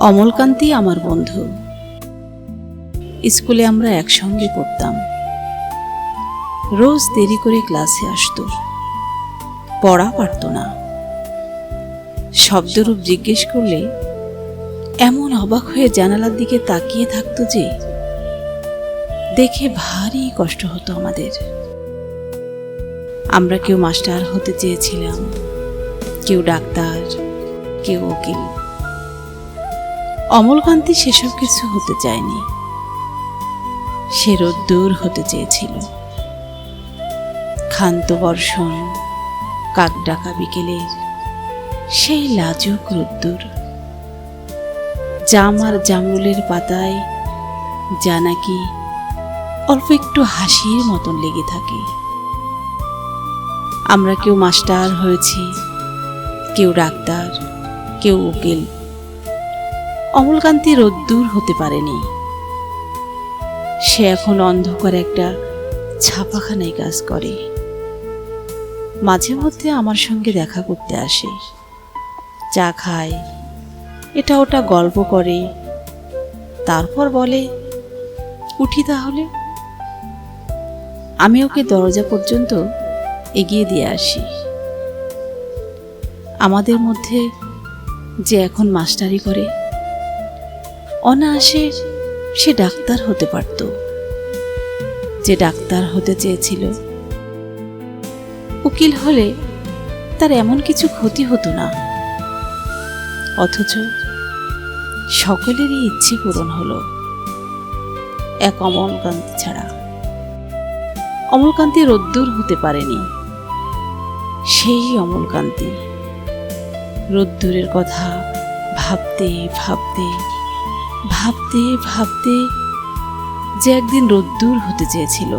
অমলকান্তি আমার বন্ধু। স্কুলে আমরা একসঙ্গে পড়তাম। রোজ দেরি করে ক্লাসে আসতো, পড়া পারত না। শব্দরূপ জিজ্ঞেস করলে এমন অবাক হয়ে জানালার দিকে তাকিয়ে থাকতো যে দেখে ভারী কষ্ট হতো আমাদের। আমরা কেউ মাস্টার হতে চেয়েছিলাম, কেউ ডাক্তার, কেউ উকিল। অমলকান্তি সেসব কিছু হতে চায়নি। সে রোদ্দুর হতে চেয়েছিল। ক্ষান্ত বর্ষণ, কাক ডাকা বিকেলের সেই লাজুক রোদ্দুর, জাম আর জামরুলের পাতায় যা নাকি অল্প একটু হাসির মতন লেগে থাকে। আমরা কেউ মাস্টার হয়েছি, কেউ ডাক্তার, কেউ উকিল। অমলকান্তি রোদ্দুর হতে পারেনি। সে এখন অন্ধকার একটা ছাপাখানায় কাজ করে। মাঝে মধ্যে আমার সঙ্গে দেখা করতে আসে, চা খায়, এটা ওটা গল্প করে, তারপর বলে উঠি তাহলে। আমি ওকে দরজা পর্যন্ত এগিয়ে দিয়ে আসি। আমাদের মধ্যে যে এখন মাস্টারি করে, অনায়াসে সে ডাক্তার হতে পারত। যে ডাক্তার হতে চেয়েছিল, উকিল হলে তার এমন কিছু ক্ষতি হতো না। অথচ সকলেরই ইচ্ছে পূরণ হলো, এক অমলকান্তি ছাড়া। অমলকান্তি রোদ্দুর হতে পারেনি। সেই অমলকান্তি রোদ্দুরের কথা ভাবতে ভাবতে ভাবতে ভাবতে যে একদিন রোদ্দুর হতে চেয়েছিল।